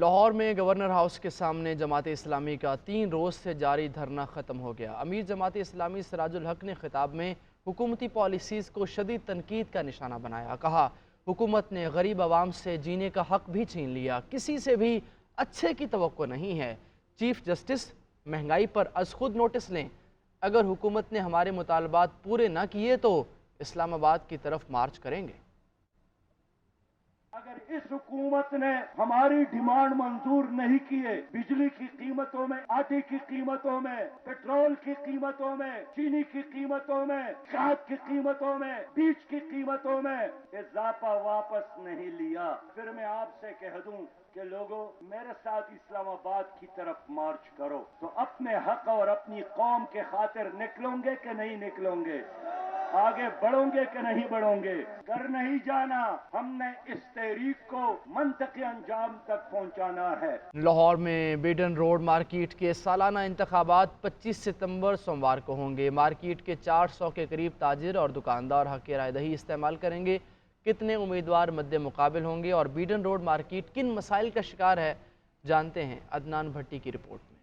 लाहौर में governor house के सामने जमात इस्लामी का 3 रोज़ से जारी धरना ख़त्म हो गया। अमीर जमात इस्लामी सिराजुल हक ने खिताब में हुकूमती पॉलिसीज़ को शदीद तनकीद का निशाना बनाया। कहा, हुकूमत ने गरीब आवाम से जीने का हक भी छीन लिया, किसी से भी अच्छे की तवक्को नहीं है। चीफ जस्टिस, महंगाई पर अज खुद नोटिस लें। अगर हुकूमत ने हमारे मुतालबात पूरे न किए तो इस्लामाबाद की तरफ मार्च करेंगे। अगर इस हुकूमत ने हमारी डिमांड मंजूर नहीं किए, बिजली की कीमतों में, आटे की कीमतों में, पेट्रोल की कीमतों में, चीनी की कीमतों में, खाद की कीमतों में, बीज की कीमतों में इजाफा वापस नहीं लिया, फिर मैं आपसे कह दूं कि लोगों, मेरे साथ इस्लामाबाद की तरफ मार्च करो। तो अपने हक और अपनी कौम के खातिर निकलोगे कि नहीं निकलोगे? आगे बढ़ोगे कि नहीं बढ़ोगे? कर नहीं जाना, हमने इस तहरीक को मंतकी अंजाम तक पहुंचाना है। लाहौर में बीडन रोड मार्केट के सालाना इंतखाबात 25 सितंबर सोमवार को होंगे। मार्केट के 400 के करीब ताजिर और दुकानदार हक रायदही इस्तेमाल करेंगे। कितने उम्मीदवार मद्दे मुकाबिल होंगे और बीडन रोड मार्केट किन मसाइल का शिकार है, जानते हैं अदनान भट्टी की रिपोर्ट में।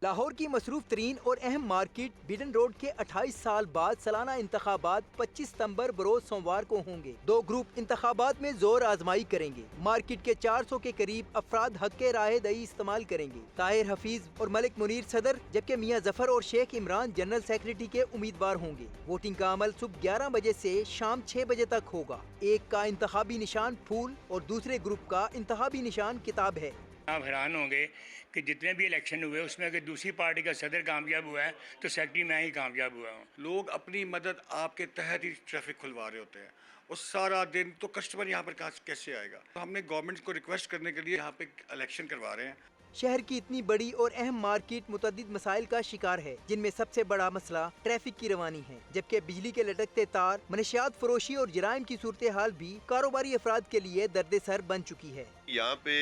लाहौर की मसरूफ तरीन और अहम मार्केट बीडन रोड के 28 साल बाद सालाना इंतखाबात 25 सितंबर बरोज सोमवार को होंगे। 2 ग्रुप इंतखाबात में जोर आजमाई करेंगे। मार्केट के 400 के करीब अफराद हक राय दही इस्तेमाल करेंगे। ताहिर हफीज और मलिक मुनीर सदर, जबकि मियां जफर और शेख इमरान जनरल सेक्रेटरी के उम्मीदवार होंगे। वोटिंग का अमल सुबह 11 बजे से शाम 6 बजे तक होगा। एक का इंतखाबी निशान फूल और दूसरे ग्रुप का इंतखाबी निशान किताब है। आप हैरान होंगे कि जितने भी इलेक्शन हुए उसमें अगर दूसरी पार्टी का सदर कामयाब हुआ है तो सेक्रेटरी मैं ही कामयाब हुआ हूँ। लोग अपनी मदद आपके तहत ही ट्रैफिक खुलवा रहे होते हैं और सारा दिन तो कस्टमर यहाँ पर कैसे आएगा? तो हमने गवर्नमेंट को रिक्वेस्ट करने के लिए यहाँ पे इलेक्शन करवा रहे हैं। शहर की इतनी बड़ी और अहम मार्केट मुतअद्दिद मसाइल का शिकार है, जिनमें सबसे बड़ा मसला ट्रैफिक की रवानी है, जबकि बिजली के लटकते तार, मनशियात फरोशी और जराइम की सूरत हाल भी कारोबारी अफराद के लिए दर्द सर बन चुकी है। यहाँ पे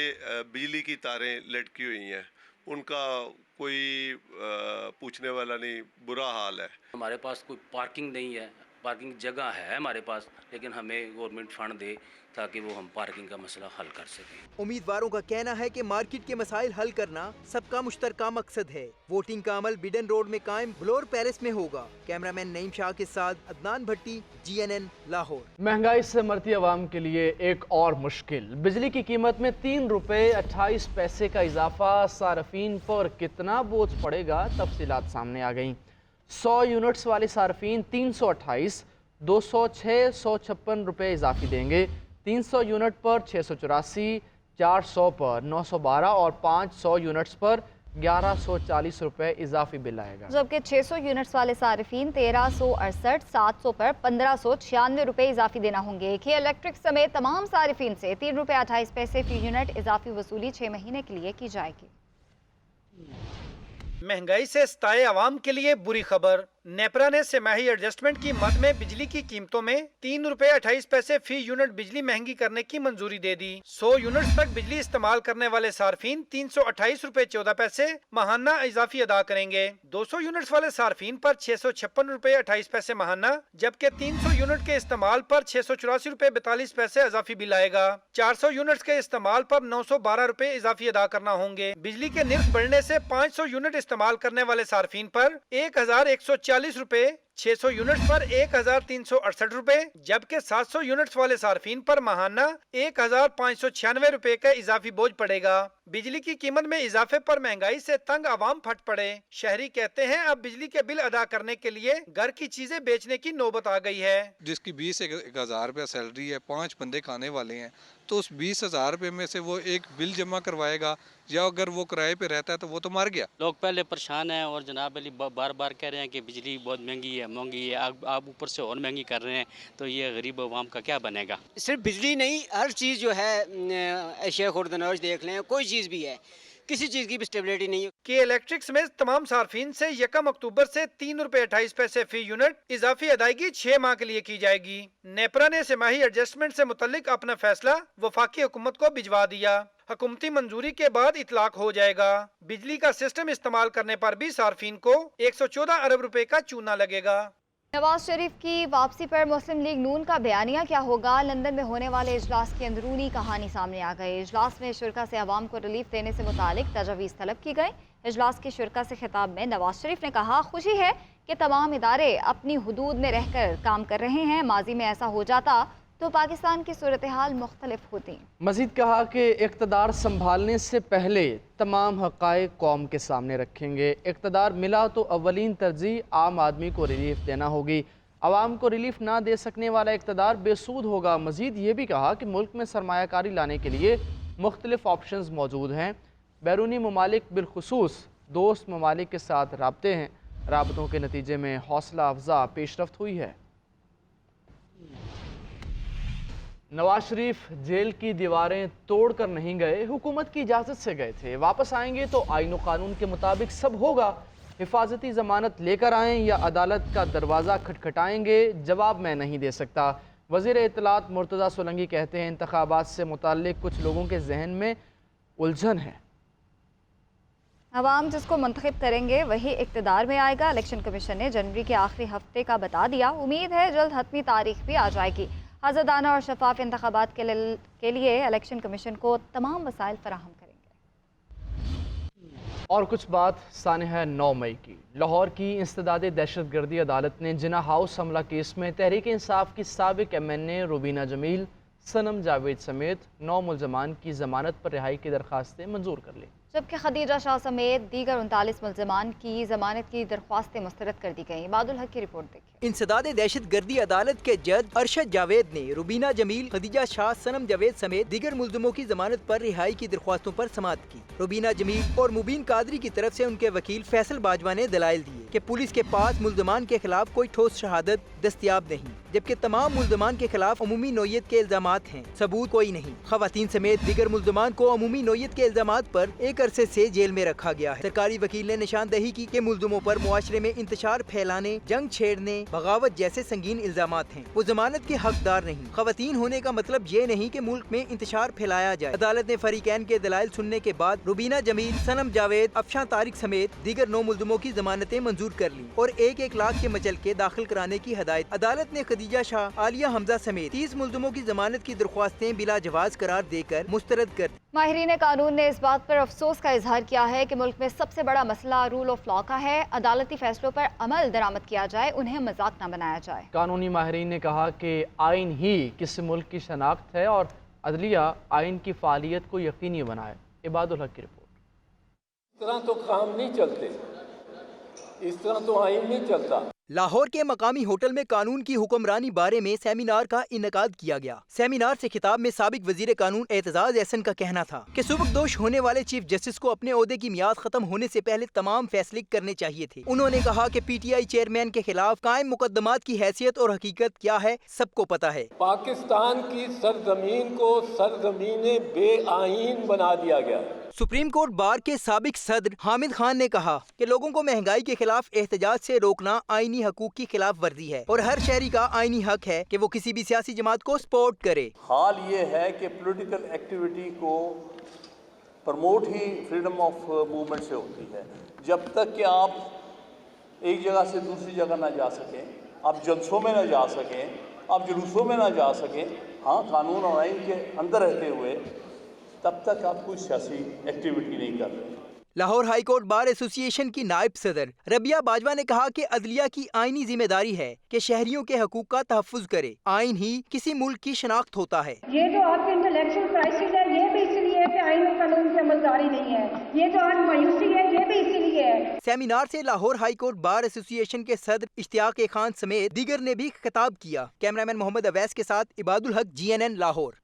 बिजली की तारें लटकी हुई हैं, उनका कोई पूछने वाला नहीं, बुरा हाल है। हमारे पास कोई पार्किंग नहीं है, पार्किंग जगह है हमारे पास, लेकिन हमें गवर्नमेंट फंड दे ताकि वो हम पार्किंग का मसला हल कर सकें। उम्मीदवारों का कहना है कि मार्केट के मसाइल हल करना सबका मुश्तरका मकसद है। वोटिंग का अमल बीडन रोड में कायम ब्लोर पैलेस में होगा। कैमरामैन नईम शाह के साथ अदनान भट्टी, GNN लाहौर। महंगाई से मरती आवाम के लिए एक और मुश्किल, बिजली की कीमत में 3 रुपये 28 पैसे का इजाफा। सार्फिन पर कितना बोझ पड़ेगा, तफसीलात सामने आ गई। 100 यूनिट्स वाले सार्फिन 328, 206 156 रुपये इजाफी देंगे। 300 यूनिट पर 684, 400 पर 912 और 500 यूनिट्स पर 1140 रुपये इजाफी बिल आएगा। जबकि 600 यूनिट्स वाले सार्फिन 1368, 700 पर 1596 रुपये इजाफी देना होंगे। एक ही इलेक्ट्रिक समेत तमाम सार्फिन से 3 रुपये 28 पैसे फी यूनिट इजाफी वसूली 6 महीने के लिए की जाएगी। महंगाई से सताए आवाम के लिए बुरी खबर। नेपरा ने सेमाही एडजस्टमेंट की मद में बिजली की कीमतों में 3 रुपये 28 पैसे फी यूनिट बिजली महंगी करने की मंजूरी दे दी। 100 यूनिट्स तक बिजली इस्तेमाल करने वाले सार्फिन 328 रुपये 14 पैसे माहाना इजाफी अदा करेंगे। 200 यूनिट्स वाले सार्फिन पर 656 रुपये 28 पैसे माहाना, जबकि 300 यूनिट के इस्तेमाल पर 684 रुपये 42 पैसे इजाफी बिल आएगा। 400 यूनिट्स के इस्तेमाल पर 912 रुपये इजाफी अदा करना होंगे। बिजली के निर्ख बढ़ने से 500 यूनिट इस्तेमाल करने वाले सार्फिन पर 1140 रुपए, 600 यूनिट्स पर 1368 रुपए, जबकि 700 यूनिट्स वाले सार्फिन पर माहाना 1596 रुपए का इजाफी बोझ पड़ेगा। बिजली की कीमत में इजाफे पर महंगाई से तंग आवाम फट पड़े। शहरी कहते हैं अब बिजली के बिल अदा करने के लिए घर की चीजें बेचने की नौबत आ गई है। जिसकी 20,000 रुपया सैलरी है, 5 बंदे खाने वाले हैं, तो उस 20,000 रुपये में से वो एक बिल जमा करवाएगा, या अगर वो किराए पे रहता है तो वो तो मर गया। लोग पहले परेशान हैं और जनाब अली बार बार कह रहे हैं कि बिजली बहुत महंगी है, आप ऊपर से और महंगी कर रहे हैं, तो ये गरीब अवाम का क्या बनेगा? सिर्फ बिजली नहीं, हर चीज़ जो है, एशिया खुर्दनोश देख लें, कोई चीज़ भी है, किसी चीज की भी स्टेबिलिटी नहीं है। कि इलेक्ट्रिक समेत तमाम सार्फिन से 1 अक्टूबर से 3 रुपये 28 पैसे फी यूनिट इजाफी अदायगी 6 माह के लिए की जाएगी। नेपरा ने सेमाही एडजस्टमेंट से मुतल्लिक अपना फैसला वफाकी हुकूमत को भिजवा दिया। हुकूमती मंजूरी के बाद इतलाक हो जाएगा। बिजली का सिस्टम इस्तेमाल करने पर भी सार्फिन को 114 अरब रुपए का चूना लगेगा। नवाज शरीफ की वापसी पर मुस्लिम लीग नून का बयानिया क्या होगा? लंदन में होने वाले इजलास की अंदरूनी कहानी सामने आ गई। इजलास में शुरका से अवाम को रिलीफ देने से मुतालिक तजवीज़ तलब की गई। इजलास के शुरका से खिताब में नवाज शरीफ ने कहा, खुशी है कि तमाम इदारे अपनी हुदूद में रहकर काम कर रहे हैं। माजी में ऐसा हो जाता तो पाकिस्तान की सूरत हाल मुख्तलिफ होती। मजीद कहा कि इक़्तिदार संभालने से पहले तमाम हक़ाइक़ कौम के सामने रखेंगे। इक़्तिदार मिला तो अव्वलीन तरजीह आम आदमी को रिलीफ देना होगी। आवाम को रिलीफ ना दे सकने वाला इक़्तिदार बेसूद होगा। मजीद ये भी कहा कि मुल्क में सरमायाकारी लाने के लिए मुख्तलिफ ऑप्शंस मौजूद हैं। बैरूनी ममालिक बिलखुसूस दोस्त ममालिक के साथ राब्ते हैं। राबतों के नतीजे में हौसला अफजा पेशरफ्त हुई है। नवाज शरीफ जेल की दीवारें तोड़ कर नहीं गए, हुकूमत की इजाज़त से गए थे। वापस आएंगे तो आईन व कानून के मुताबिक सब होगा। हिफाजती ज़मानत लेकर आएँ या अदालत का दरवाज़ा खटखटाएंगे, जवाब मैं नहीं दे सकता। वज़ीर इत्तलात मुर्तज़ा सोलंकी कहते हैं, इंतखाबात से मुताल्लिक़ कुछ लोगों के जहन में उलझन है। अवाम जिसको मुंतखब करेंगे वही इक़्तिदार में आएगा। इलेक्शन कमीशन ने जनवरी के आखिरी हफ्ते का बता दिया। उम्मीद है जल्द हतमी तारीख भी आ जाएगी। आज़ादाना और शफाफ इंतखाबात के लिए इलेक्शन कमीशन को तमाम वसाइल फराहम करेंगे। और कुछ बात सानिहा 9 मई की। लाहौर की इंसदादे दहशतगर्दी अदालत ने जिना हाउस हमला केस में तहरीक इंसाफ की साबिक MNA रुबीना जमील, सनम जावेद समेत 9 मुलजमान की ज़मानत पर रिहाई की दरख्वास्तें मंजूर कर ली, जबकि खदीजा शाह समेत दीगर 39 मुलजमान की ज़मानत की दरख्वास्तें मुस्तरद कर दी गईं। इबादुल हक की रिपोर्ट देखिए। इंसदादे दहशतगर्दी अदालत के जज अरशद जावेद ने रुबीना जमील, खदीजा शाह, सनम जावेद समेत दीगर मुलजमों की जमानत पर रिहाई की दरख्वास्तों पर समाअत की। रुबीना जमील और मुबीन कादरी की तरफ से उनके वकील फैसल बाजवा ने दलाइल दिए कि पुलिस के पास मुलजमान के खिलाफ कोई ठोस शहादत दस्तयाब नहीं, जबकि तमाम मुलजमान के खिलाफ अमूमी नोयत के इल्जामात हैं, सबूत कोई नहीं। खवातीन समेत दीगर मुलजमान को अमूमी नोयत के इल्जामात पर एक अरसे से जेल में रखा गया है। सरकारी वकील ने निशानदही की कि मुलजमों पर मुआशरे में इंतशार फैलाने, जंग छेड़ने, बगावत जैसे संगीन इल्जामात हैं। वो जमानत के हकदार नहीं। खवातीन होने का मतलब ये नहीं कि मुल्क में इंतशार फैलाया जाए। अदालत ने फरीकैन के दलाइल सुनने के बाद रुबीना जमील, सनम जावेद, अफशां तारिक समेत दीगर 9 मुलजमों की जमानतें मंजूर कर ली और 1-1 लाख के मचलके दाखिल कराने की हदायत। अदालत ने खदीजा शाह, आलिया हमजा समेत 30 मुलजमों की जमानत की दरख्वास्तें बिला जवाज करार देकर मुस्तरद कर दी। माहिरीन कानून ने इस बात पर अफसोस का इजहार किया है कि मुल्क में सबसे बड़ा मसला रूल ऑफ लॉ का है। अदालती फैसलों पर अमल दरामद किया जाए, उन्हें मजाक न बनाया जाए। कानूनी माहिरीन ने कहा कि आइन ही किसी मुल्क की शनाख्त है और अदलिया आइन की फ़ालियत को यकीनी बनाए। इबादुल हक की रिपोर्ट। इस तरह तो काम नहीं चलते, इस तरह तो आइन नहीं चलता। लाहौर के मकामी होटल में कानून की हुक्मरानी बारे में सेमिनार का इनेकाद किया गया। सेमिनार से खिताब में साबिक वजीर कानून एतजाज एहसन का कहना था कि सुबकदोश होने वाले चीफ जस्टिस को अपने ओहदे की मियाद खत्म होने से पहले तमाम फैसले करने चाहिए थे। उन्होंने कहा कि PTI चेयरमैन के खिलाफ कायम मुकदमात की हैसियत और हकीकत क्या है सबको पता है। पाकिस्तान की सरजमीन को सरजमीन बेआईन बना दिया गया। सुप्रीम कोर्ट बार के साबिक सदर हामिद खान ने कहा कि लोगों को महंगाई के खिलाफ एहतजाज से रोकना आईनी हकूक की खिलाफ वर्जी है और हर शहरी का आईनी हक है कि वो किसी भी सियासी जमात को सपोर्ट करे। हाल ये है कि पॉलिटिकल एक्टिविटी को promote he freedom of movement से होती है। जब तक कि आप एक जगह से दूसरी जगह ना जा सकें, आप जलसों में ना जा सकें, आप जुलूसों में ना जा सकें, हाँ कानून और आइन के अंदर रहते हुए, तब तक आप कोई सियासी एक्टिविटी नहीं कर रहे। Lahore high court bar association की नायब सदर रबिया बाजवा ने कहा कि अदलिया की आईनी जिम्मेदारी है कि शहरियों के हकूक का तहफ़्फ़ुज़ करे। आइन ही किसी मुल्क की शनाख्त होता है। ये जो आपके इंटेलेक्चुअल क्राइसिस है, ये भी इसलिए है कि आइन और कानून की अमलदारी नहीं है। ये जो आज मायूसी है, ये भी इसीलिए है। सेमिनार से Lahore high court bar association के सदर इश्तियाक खान समेत दीगर ने भी खिताब किया। कैमरामैन मोहम्मद अवैस के साथ इबादुल हक, GNN लाहौर।